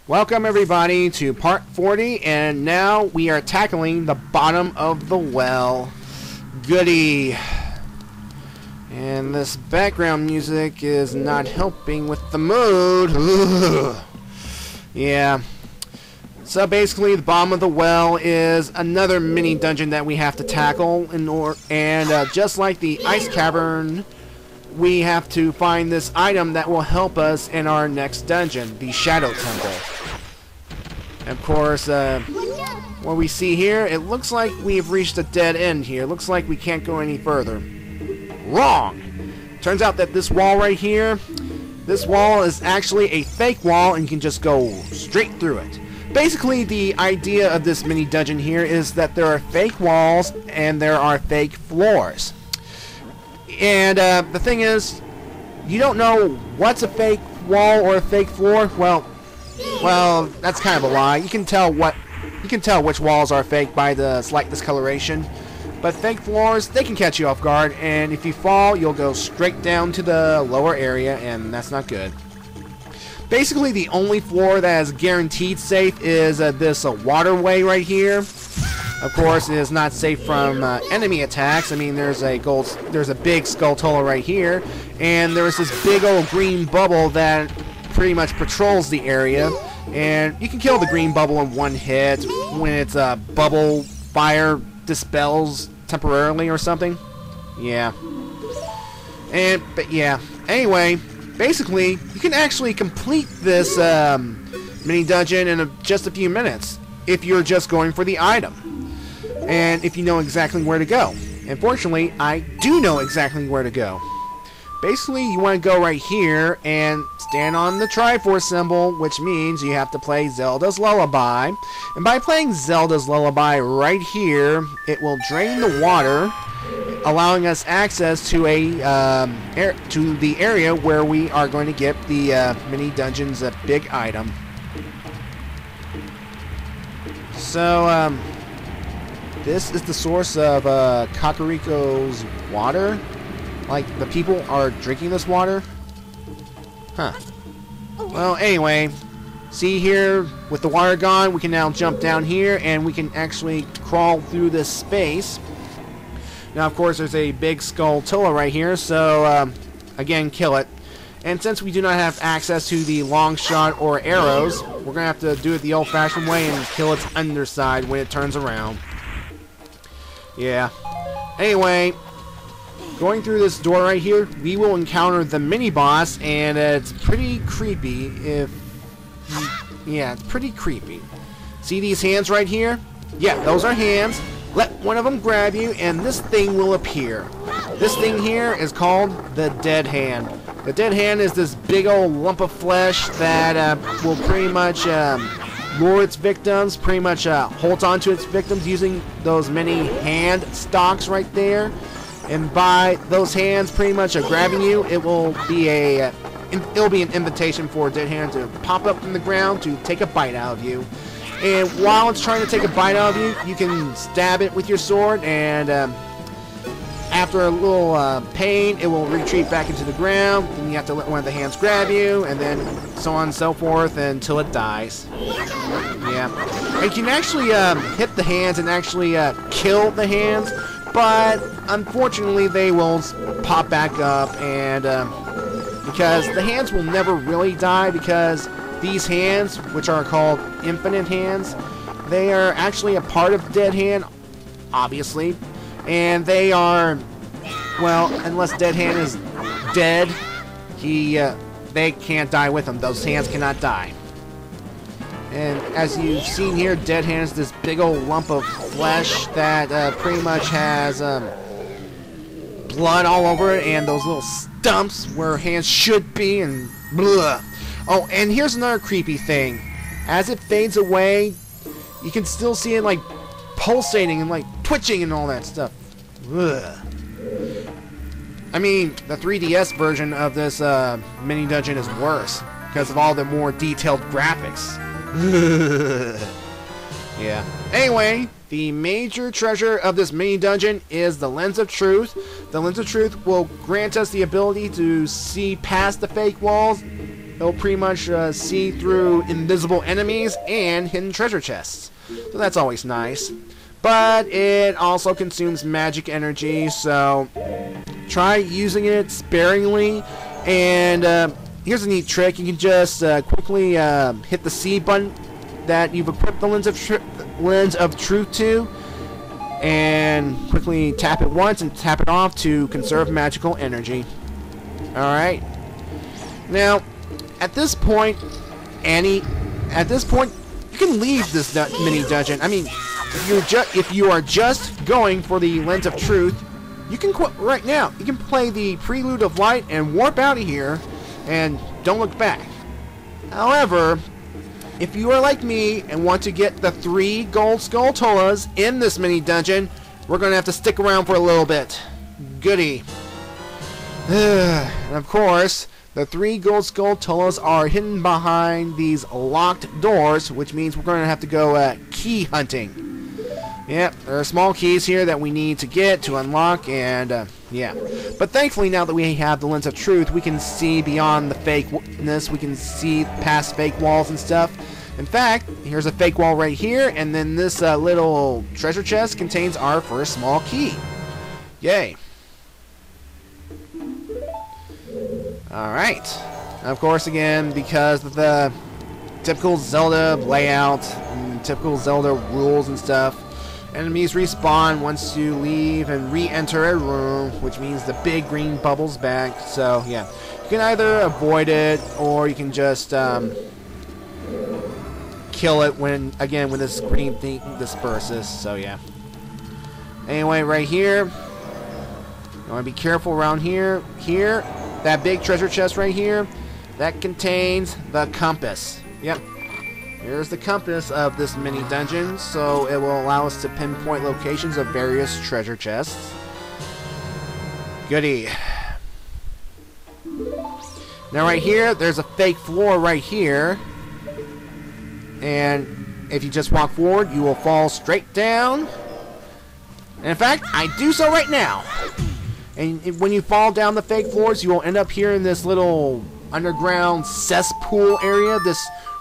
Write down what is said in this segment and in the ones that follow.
Welcome everybody to part 40, and now we are tackling the bottom of the well. Goody. And this background music is not helping with the mood. Ugh. Yeah. So basically the bottom of the well is another mini dungeon that we have to tackle, and just like the ice cavern, we have to find this item that will help us in our next dungeon, the Shadow Temple. Of course, what we see here, it looks like we've reached a dead end here. Looks like we can't go any further. Wrong! Turns out that this wall right here, this wall is actually a fake wall, and you can just go straight through it. Basically, the idea of this mini dungeon here is that there are fake walls and there are fake floors. And the thing is, you don't know what's a fake wall or a fake floor. Well, that's kind of a lie. You can tell which walls are fake by the slight discoloration. But fake floors, they can catch you off guard, and if you fall, you'll go straight down to the lower area, and that's not good. Basically, the only floor that is guaranteed safe is this waterway right here. Of course, it is not safe from enemy attacks. I mean, there's a big Skulltula right here, and there's this big old green bubble that pretty much patrols the area, and you can kill the green bubble in one hit when its bubble fire dispels temporarily or something. Yeah. But yeah. Anyway, basically, you can actually complete this mini dungeon in just a few minutes if you're just going for the item. And if you know exactly where to go. Unfortunately, I do know exactly where to go. Basically, you want to go right here and stand on the Triforce symbol, which means you have to play Zelda's Lullaby. And by playing Zelda's Lullaby right here, it will drain the water, allowing us access to the area where we are going to get the mini dungeon's big item. So, this is the source of Kakariko's water. Like, the people are drinking this water? Huh. Well, anyway, see here, with the water gone, we can now jump down here, and we can actually crawl through this space. Now, of course, there's a big Skulltula right here, so, again, kill it. And since we do not have access to the long shot or arrows, we're going to have to do it the old-fashioned way and kill its underside when it turns around. Yeah. Anyway, going through this door right here, we will encounter the mini-boss, and it's pretty creepy. Yeah, it's pretty creepy. See these hands right here? Yeah, those are hands. Let one of them grab you, and this thing will appear. This thing here is called the Dead Hand. The Dead Hand is this big old lump of flesh that will pretty much lure its victims, pretty much hold on to its victims using those many hand stalks right there. And by those hands pretty much grabbing you, it will be an invitation for a Dead Hand to pop up from the ground to take a bite out of you. And while it's trying to take a bite out of you, you can stab it with your sword, and after a little pain, it will retreat back into the ground. Then you have to let one of the hands grab you, and then so on and so forth until it dies. Yeah. And you can actually hit the hands and actually kill the hands, but unfortunately they will pop back up, and because the hands will never really die, because these hands, which are called infinite hands, they are actually a part of Dead Hand, obviously, and they are, well, unless Dead Hand is dead, they can't die with him. Those hands cannot die. And as you've seen here, Dead Hand is this big old lump of flesh that pretty much has blood all over it, and those little stumps where hands should be, and blah. Oh, and here's another creepy thing. As it fades away, you can still see it like pulsating and like twitching and all that stuff. Ugh. I mean, the 3DS version of this mini dungeon is worse because of all the more detailed graphics. Yeah. Anyway, the major treasure of this mini dungeon is the Lens of Truth. The Lens of Truth will grant us the ability to see past the fake walls it'll pretty much see through invisible enemies and hidden treasure chests. So that's always nice. But it also consumes magic energy, so try using it sparingly. And here's a neat trick. You can just quickly hit the C button that you've equipped the Lens of Truth to, and quickly tap it once and tap it off to conserve magical energy. Alright. Now, at this point, you can leave this mini dungeon. I mean, if you are just going for the Lens of Truth, you can quit right now. You can play the Prelude of Light and warp out of here, and don't look back. However, if you are like me and want to get the 3 gold Skulltulas in this mini dungeon, we're going to have to stick around for a little bit. Goody. And of course, the 3 gold Skulltulas are hidden behind these locked doors, which means we're going to have to go key hunting. Yep, there are small keys here that we need to get to unlock, and yeah. But thankfully, now that we have the Lens of Truth, we can see beyond the fakeness. We can see past fake walls and stuff. In fact, here's a fake wall right here, and then this little treasure chest contains our first small key. Yay. Alright. Of course, again, because of the typical Zelda layout and typical Zelda rules and stuff, enemies respawn once you leave and re-enter a room, which means the big green bubble's back. So, yeah. You can either avoid it, or you can just kill it when this green thing disperses. So, yeah. Anyway, right here, you want to be careful around here. Here, that big treasure chest right here, that contains the compass. Yep. Here's the compass of this mini dungeon, so it will allow us to pinpoint locations of various treasure chests. Goody. Now right here, there's a fake floor right here. And if you just walk forward, you will fall straight down. And in fact, I do so right now. And when you fall down the fake floors, you will end up here in this little underground cesspool area,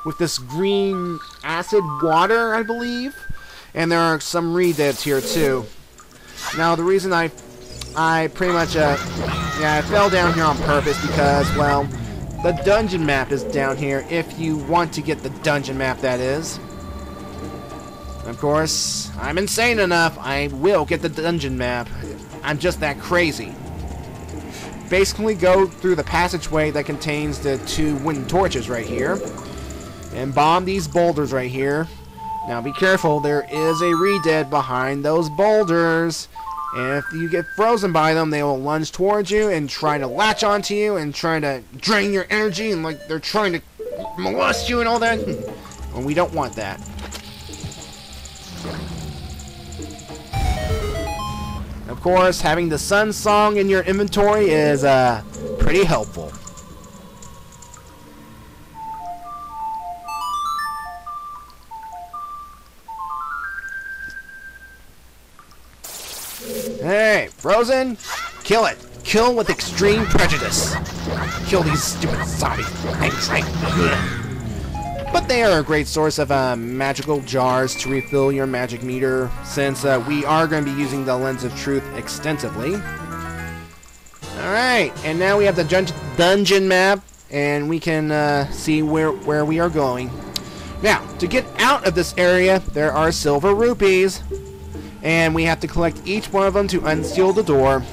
with this green acid water, I believe. And there are some rededs here too. Now the reason I pretty much I fell down here on purpose because, well, the dungeon map is down here if you want to get the dungeon map, that is. Of course, I'm insane enough, I will get the dungeon map. I'm just that crazy. Basically go through the passageway that contains the 2 wooden torches right here, and bomb these boulders right here. Now be careful, there is a redead behind those boulders, and if you get frozen by them, they will lunge towards you and try to latch onto you and try to drain your energy, and like they're trying to molest you and all that. And we don't want that. Of course, having the Sun Song in your inventory is pretty helpful. Hey, Frozen, kill it. Kill with extreme prejudice. Kill these stupid zombies. But they are a great source of magical jars to refill your magic meter, since we are going to be using the Lens of Truth extensively. Alright, and now we have the dungeon map, and we can see where we are going. Now, to get out of this area, there are silver rupees, and we have to collect each one of them to unseal the door.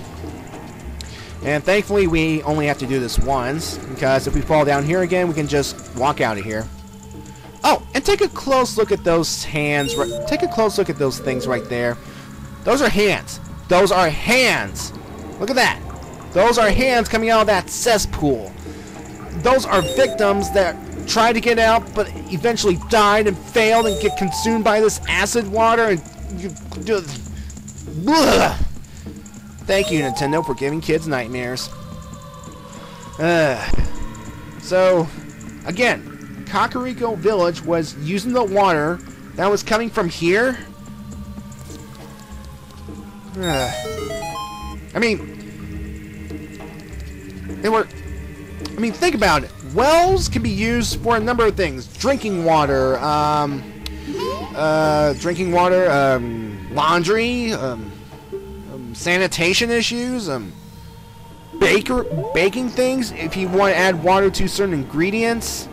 And thankfully, we only have to do this once, because if we fall down here again, we can just walk out of here. Oh, and take a close look at those hands. Take a close look at those things right there. Those are hands. Those are hands. Look at that. Those are hands coming out of that cesspool. Those are victims that tried to get out, but eventually died and failed and get consumed by this acid water. And thank you, Nintendo, for giving kids nightmares. So, again, Kakariko Village was using the water that was coming from here. I mean, think about it. wells can be used for a number of things. Drinking water, laundry, sanitation issues, baking things, if you want to add water to certain ingredients.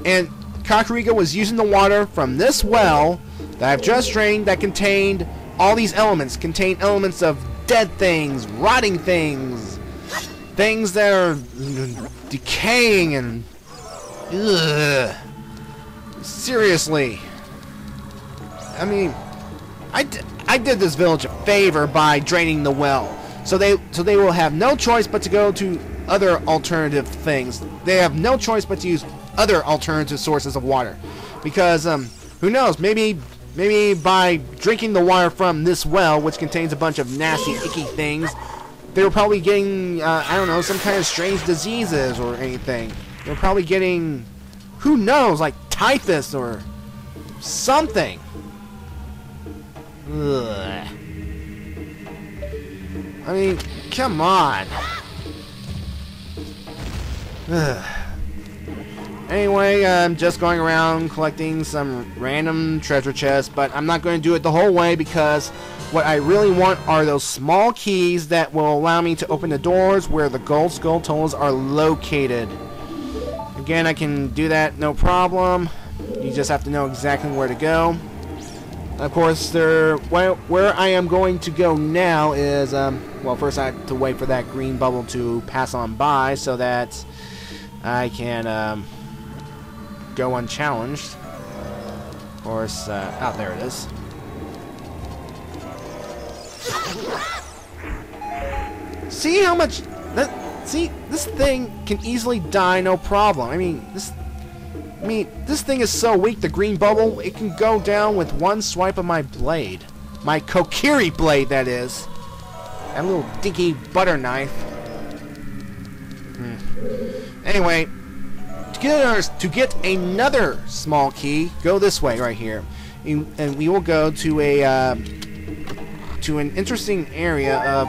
And Kakariko was using the water from this well that I've just drained that contained all these elements. Contained elements of dead things, rotting things, things that are decaying and... Ugh. Seriously. I mean, I did this village a favor by draining the well. So they will have no choice but to go to other alternative things. They have no choice but to use other alternative sources of water. Because, who knows, maybe by drinking the water from this well, which contains a bunch of nasty, icky things, they were probably getting, I don't know, some kind of strange diseases or anything. They were probably getting, who knows, like typhus or something. Ugh. I mean, come on. Ugh. Anyway, I'm just going around collecting some random treasure chests, but I'm not going to do it the whole way because what I really want are those small keys that will allow me to open the doors where the gold skull tunnels are located. Again, I can do that no problem. You just have to know exactly where to go. Of course, where I am going to go now is, well, first I have to wait for that green bubble to pass on by so that I can go unchallenged. Of course, oh, there it is. See how much... See, this thing can easily die, no problem. I mean, this thing is so weak, the green bubble, it can go down with one swipe of my blade. My Kokiri blade, that is. That little dinky butter knife. Anyway, to get another small key, go this way right here. And we will go to a... to an interesting area of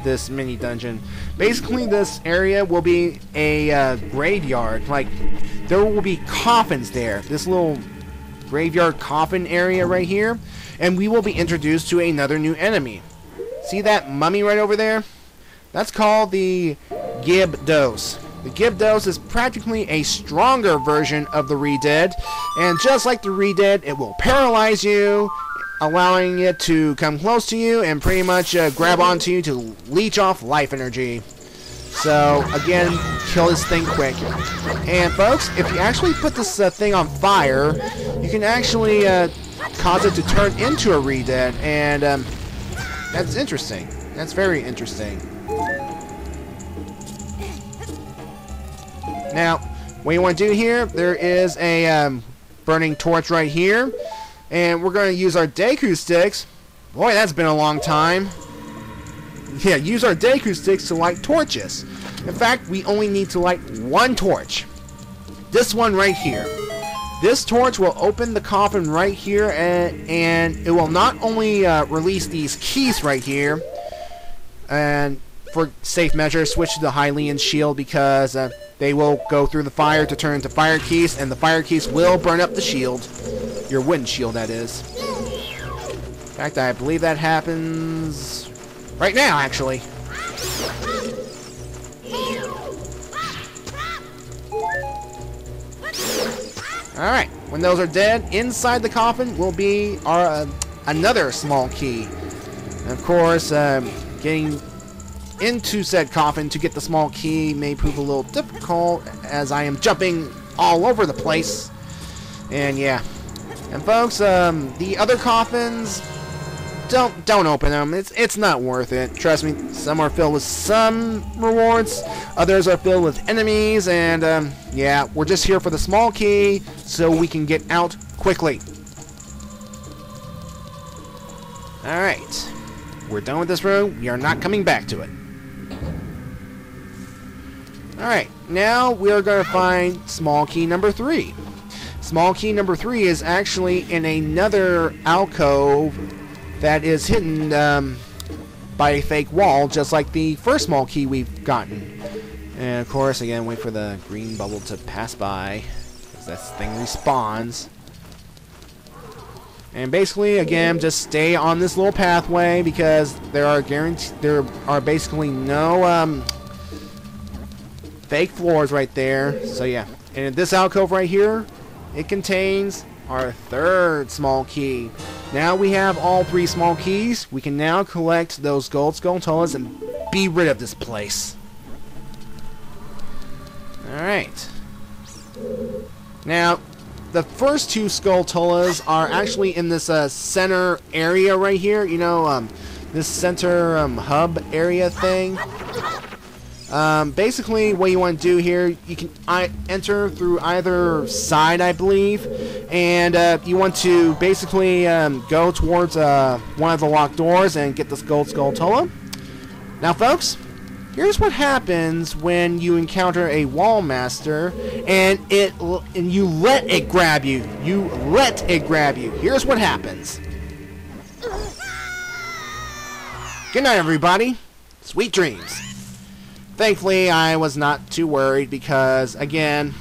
this mini dungeon. Basically, this area will be a graveyard. Like, there will be coffins there. This little graveyard coffin area right here. And we will be introduced to another new enemy. See that mummy right over there? That's called the Gibdos. The Gibdos is practically a stronger version of the Re-Dead. And just like the Re-Dead, it will paralyze you, allowing it to come close to you and pretty much grab onto you to leech off life energy. So, again, kill this thing quick. And, folks, if you actually put this thing on fire, you can actually cause it to turn into a Re-Dead, and that's interesting. That's very interesting. Now, what you want to do here, there is a burning torch right here. And we're going to use our Deku sticks. Boy, that's been a long time. Yeah, use our Deku sticks to light torches. In fact, we only need to light one torch. This one right here. This torch will open the coffin right here, and it will not only release these keys right here, and for safe measure, switch to the Hylian shield because they will go through the fire to turn into fire keys, and the fire keys will burn up the shield. Your wooden shield, that is. In fact, I believe that happens right now, actually. Alright, when those are dead, inside the coffin will be our another small key. And of course, getting into said coffin to get the small key may prove a little difficult as I am jumping all over the place. And yeah. And folks, the other coffins, don't open them. It's not worth it. Trust me, some are filled with some rewards, others are filled with enemies, and yeah, we're just here for the small key so we can get out quickly. Alright, we're done with this room. We are not coming back to it. Alright, now we are going to find small key number 3. Small key number 3 is actually in another alcove that is hidden by a fake wall, just like the first small key we've gotten. And of course, again, wait for the green bubble to pass by, because that thing respawns. And basically, again, just stay on this little pathway, because there are basically no fake floors right there. So yeah, and this alcove right here, it contains our third small key. Now we have all 3 small keys. We can now collect those gold skulltulas and be rid of this place. Alright. Now, the first 2 skulltulas are actually in this center area right here. You know, this center hub area thing. Basically, what you want to do here, you can enter through either side, I believe, and you want to basically go towards one of the locked doors and get this gold skulltula. Now, folks, here's what happens when you encounter a wall master and you let it grab you. You let it grab you. Here's what happens. Good night, everybody. Sweet dreams. Thankfully, I was not too worried because, again,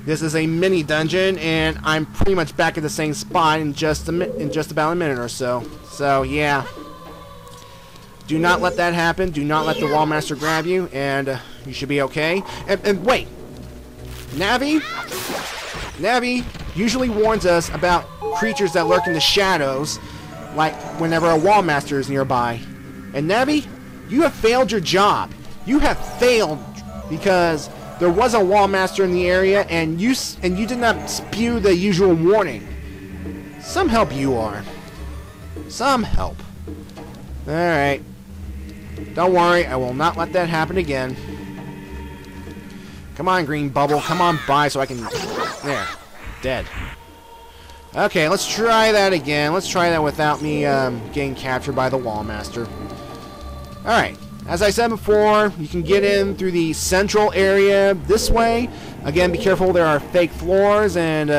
this is a mini dungeon, and I'm pretty much back at the same spot in just about a minute or so. So, yeah. Do not let that happen. Do not let the wall master grab you, and you should be okay. And wait. Navi usually warns us about creatures that lurk in the shadows, like whenever a wall master is nearby. And Navi, you have failed your job. You have failed because there was a wall master in the area, and you did not spew the usual warning. Some help you are. Some help. All right. Don't worry, I will not let that happen again. Come on, green bubble. Come on by so I can... There. Dead. Okay, let's try that again. Let's try that without me getting captured by the wall master. Alright. As I said before, you can get in through the central area this way. Again, be careful. There are fake floors, and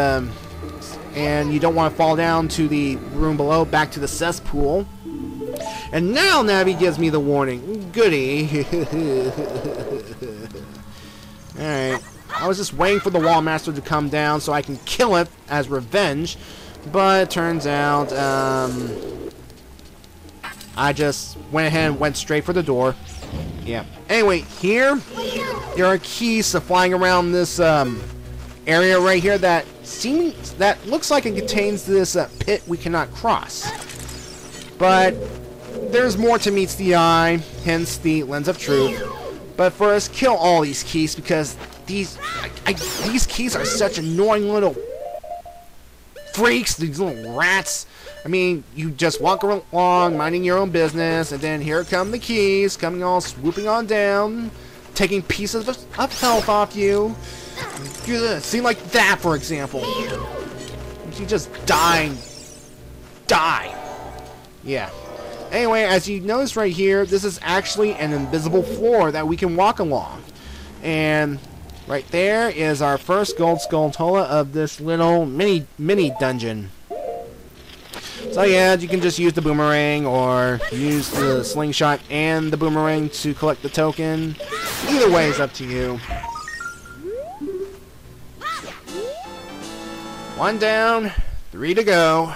you don't want to fall down to the room below, back to the cesspool. And now Navi gives me the warning. Goody. Alright. I was just waiting for the wall master to come down so I can kill it as revenge. But it turns out, I just went ahead and went straight for the door. Yeah. Anyway, here, there are keys flying around this area right here that looks like it contains this pit we cannot cross. But there's more to meets the eye, hence the lens of truth. But first, kill all these keys because these keys are such annoying little freaks, these little rats. I mean, you just walk along, minding your own business, and then here come the keys, coming all swooping on down, taking pieces of health off you. See, like that, for example. You just die. Yeah. Anyway, as you notice right here, this is actually an invisible floor that we can walk along. And right there is our first gold skulltula of this little mini dungeon. So yeah, you can just use the boomerang or use the slingshot and the boomerang to collect the token. Either way is up to you. One down, 3 to go.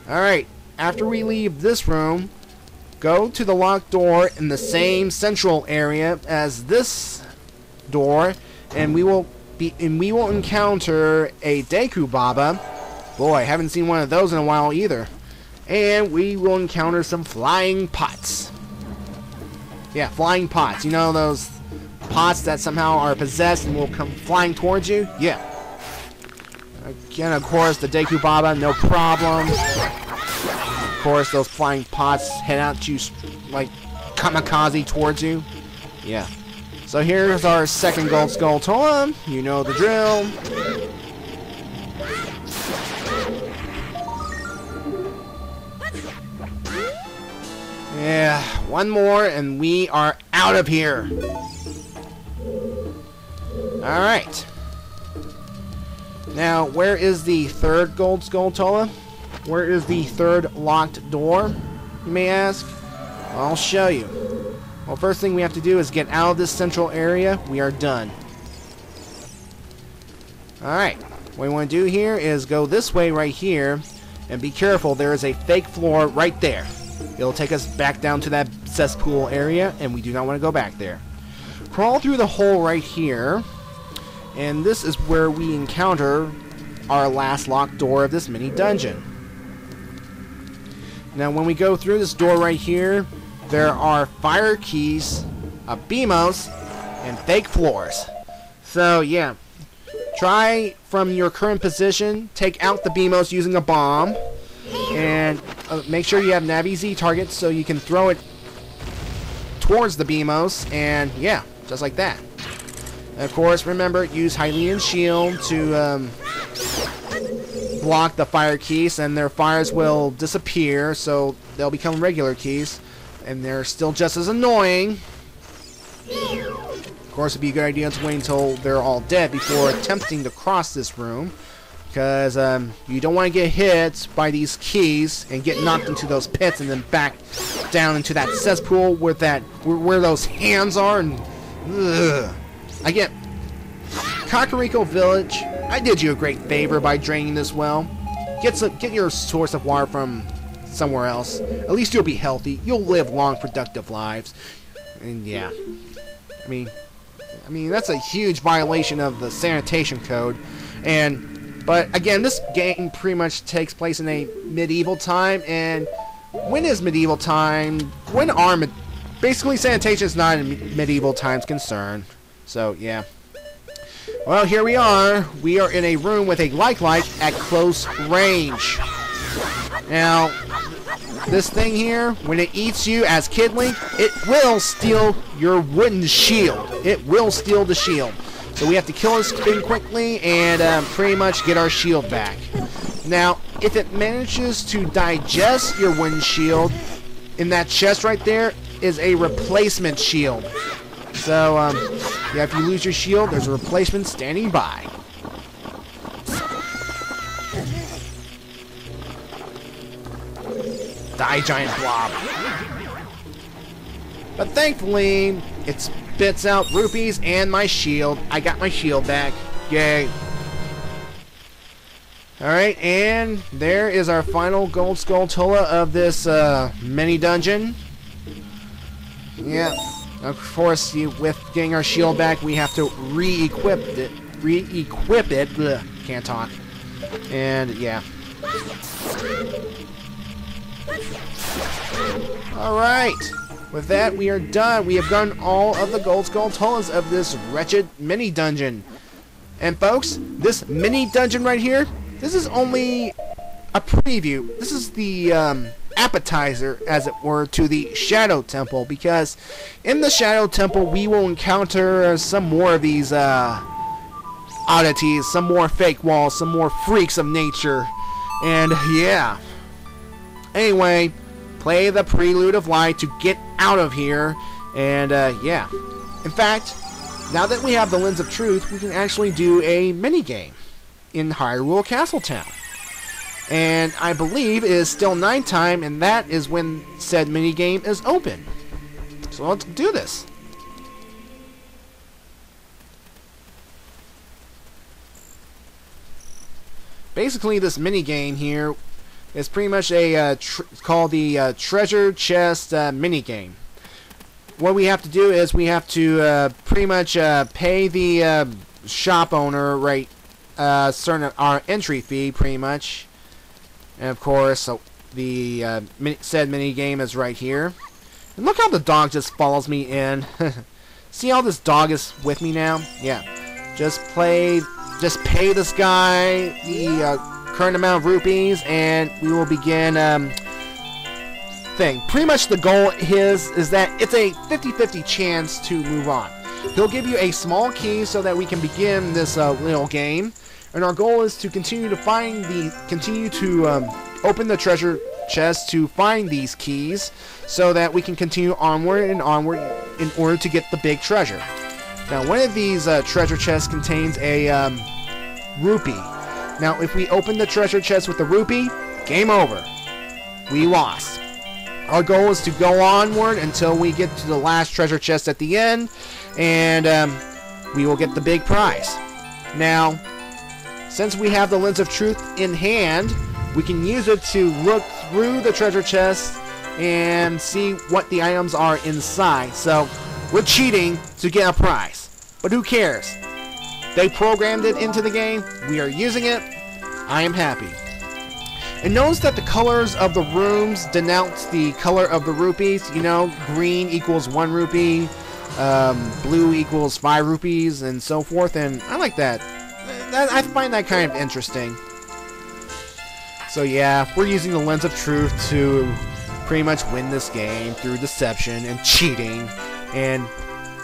Alright, after we leave this room, go to the locked door in the same central area as this door, and we will encounter a Deku Baba. Boy, I haven't seen one of those in a while either. And we will encounter some flying pots. Yeah, flying pots. You know those pots that somehow are possessed and will come flying towards you? Yeah. Again, of course, the Deku Baba, no problem. Of course, those flying pots head out to, like, kamikaze towards you. Yeah. So here's our second gold skulltula. You know the drill. Yeah, one more and we are out of here. Alright. Now, where is the third gold skulltula? Where is the third locked door, you may ask? I'll show you. Well, first thing we have to do is get out of this central area. We are done. Alright. What we want to do here is go this way right here. And be careful, there is a fake floor right there. It'll take us back down to that cesspool area, and we do not want to go back there. Crawl through the hole right here. And this is where we encounter our last locked door of this mini dungeon. Now when we go through this door right here, there are fire keys, a BMOS, and fake floors. So yeah, try from your current position, take out the BMOS using a bomb, and make sure you have Navi-Z targets so you can throw it towards the BMOS, and yeah, just like that. And of course, remember, use Hylian Shield to block the fire keys, and their fires will disappear, so they'll become regular keys, and they're still just as annoying. Of course, it'd be a good idea to wait until they're all dead before attempting to cross this room, because you don't want to get hit by these keys and get knocked into those pits and then back down into that cesspool where those hands are. And again, Kakariko Village, I did you a great favor by draining this well. Get your source of water from somewhere else. At least you'll be healthy. You'll live long, productive lives. And yeah, I mean that's a huge violation of the sanitation code. But again, this game pretty much takes place in a medieval time. And when is medieval time? When are basically sanitation is not a medieval times concern. So yeah. Well, here we are. We are in a room with a like at close range. Now, this thing here, when it eats you as Kid Link, it will steal your wooden shield. It will steal the shield. So we have to kill this thing quickly and pretty much get our shield back. Now, if it manages to digest your wooden shield, in that chest right there is a replacement shield. So, yeah, if you lose your shield, there's a replacement standing by. Die, giant blob. But thankfully, it spits out rupees and my shield. I got my shield back. Yay. Alright, and there is our final Gold Skulltula of this mini dungeon. Yeah. Of course, with getting our shield back, we have to re-equip it. Ugh, can't talk. And yeah. Alright. With that, we are done. We have done all of the Gold Skulltulas of this wretched mini dungeon. And folks, this mini dungeon right here, this is only a preview. This is the appetizer, as it were, to the Shadow Temple, because in the Shadow Temple we will encounter some more of these oddities, some more fake walls, some more freaks of nature, and yeah. Anyway, play the Prelude of Light to get out of here, and yeah. In fact, now that we have the Lens of Truth, we can actually do a mini-game in Hyrule Castle Town. And I believe it is still nighttime, and that is when said minigame is open. So let's do this. Basically, this minigame here is pretty much a called the Treasure Chest minigame. What we have to do is we have to pretty much pay the shop owner certain our entry fee, pretty much. And of course, the said mini game is right here. And look how the dog just follows me in. See how this dog is with me now? Yeah. Just pay this guy the current amount of rupees, and we will begin thing. Pretty much the goal is that it's a 50-50 chance to move on. He'll give you a small key so that we can begin this little game. And our goal is to continue to open the treasure chest to find these keys, so that we can continue onward and onward in order to get the big treasure. Now, one of these treasure chests contains a rupee. Now, if we open the treasure chest with the rupee, game over. We lost. our goal is to go onward until we get to the last treasure chest at the end, and we will get the big prize. Now, since we have the Lens of Truth in hand, we can use it to look through the treasure chest and see what the items are inside. So, we're cheating to get a prize. But who cares? They programmed it into the game. We are using it. I am happy. And notice that the colors of the rooms denounce the color of the rupees. You know, green equals 1 rupee, blue equals 5 rupees, and so forth. And I like that. I find that kind of interesting. So yeah, we're using the Lens of Truth to pretty much win this game through deception and cheating. And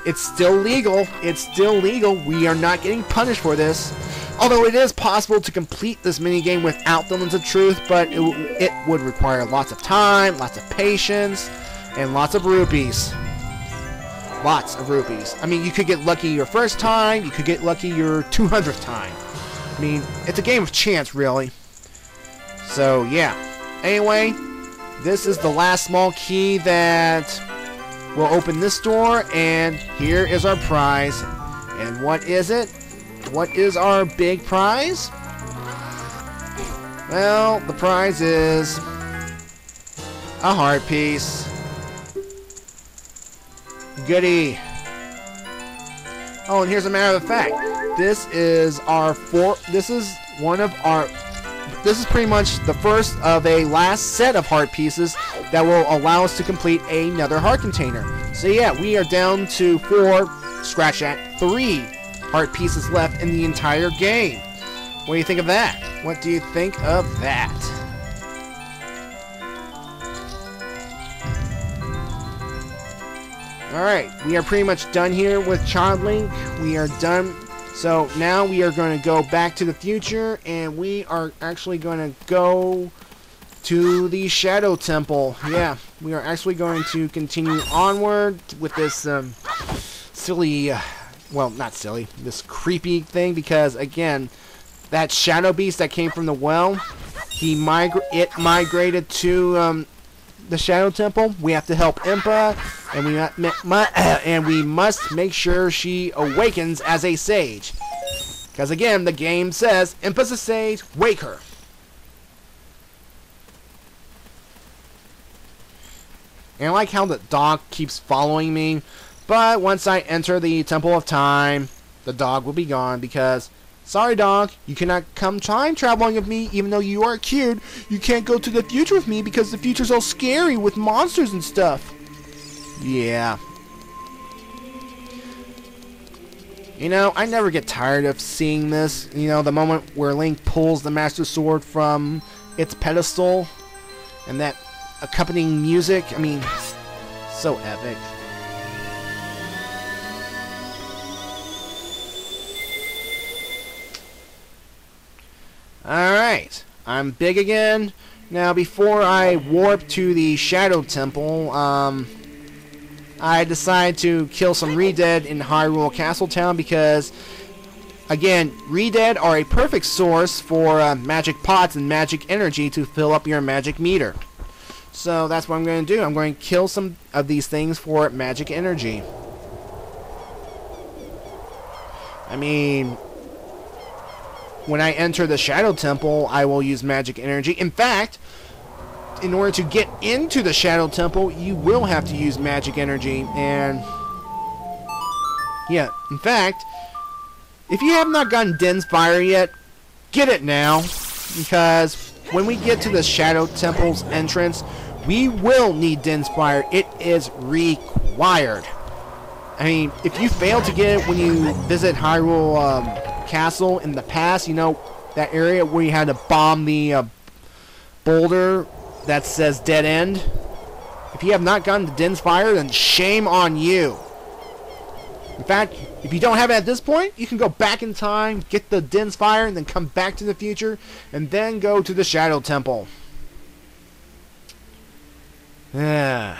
it's still legal. It's still legal. We are not getting punished for this. Although it is possible to complete this minigame without the Lens of Truth, but it would require lots of time, lots of patience, and lots of rupees. Lots of rupees. I mean, you could get lucky your first time, you could get lucky your 200th time. I mean, it's a game of chance, really. So, yeah. Anyway, this is the last small key that will open this door, and here is our prize. And what is it? What is our big prize? Well, the prize is a heart piece. Goody. Oh, and here's a matter of fact. This is pretty much the first of a last set of heart pieces that will allow us to complete another heart container. So yeah, we are down to 4, scratch at 3 heart pieces left in the entire game. What do you think of that? What do you think of that? Alright, we are pretty much done here with Child Link. We are done. So now we are going to go back to the future, and we are actually going to go to the Shadow Temple. Yeah, we are actually going to continue onward with this silly... well, not silly, this creepy thing, because again, that shadow beast that came from the well, it migrated to the Shadow Temple. We have to help Impa, and we must make sure she awakens as a sage. Because again, the game says, Impa's a sage, wake her. And I like how the dog keeps following me. But once I enter the Temple of Time, the dog will be gone because, sorry dog, you cannot come time traveling with me even though you are cute. You can't go to the future with me because the future's all scary with monsters and stuff. Yeah. You know, I never get tired of seeing this. You know, the moment where Link pulls the Master Sword from its pedestal and that accompanying music. I mean, so epic. Alright, I'm big again. Now, before I warp to the Shadow Temple, I decide to kill some Re-Dead in Hyrule Castletown because, again, Re-Dead are a perfect source for magic pots and magic energy to fill up your magic meter. So that's what I'm going to do. I'm going to kill some of these things for magic energy. I mean, when I enter the Shadow Temple, I will use magic energy. In fact, in order to get into the Shadow Temple, you will have to use magic energy. And yeah, in fact, if you have not gotten Din's Fire yet, get it now. Because when we get to the Shadow Temple's entrance, we will need Din's Fire. It is required. I mean, if you fail to get it when you visit Hyrule Castle in the past, you know, that area where you had to bomb the boulder that says dead end. If you have not gotten to Din's Fire, then shame on you. In fact, if you don't have it at this point, you can go back in time, get the Din's Fire, and then come back to the future, and then go to the Shadow Temple. Yeah.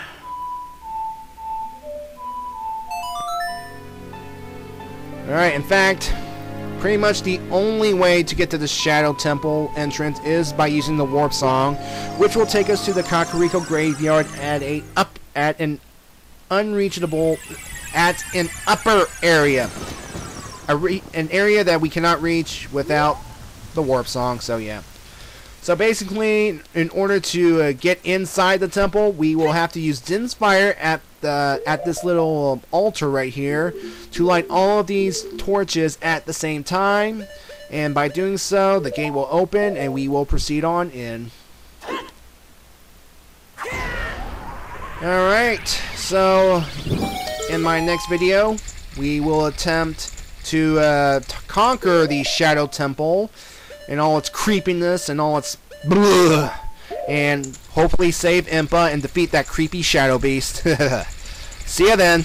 Alright, in fact, pretty much the only way to get to the Shadow Temple entrance is by using the Warp Song, which will take us to the Kakariko Graveyard at an upper area. An area that we cannot reach without the Warp Song, so yeah. So basically, in order to get inside the temple, we will have to use Din's Fire at this little altar right here to light all of these torches at the same time, and by doing so, the gate will open and we will proceed on in. Alright, so in my next video, we will attempt to conquer the Shadow Temple and all its creepiness and all its blah, and hopefully save Impa and defeat that creepy Shadow Beast. See ya then.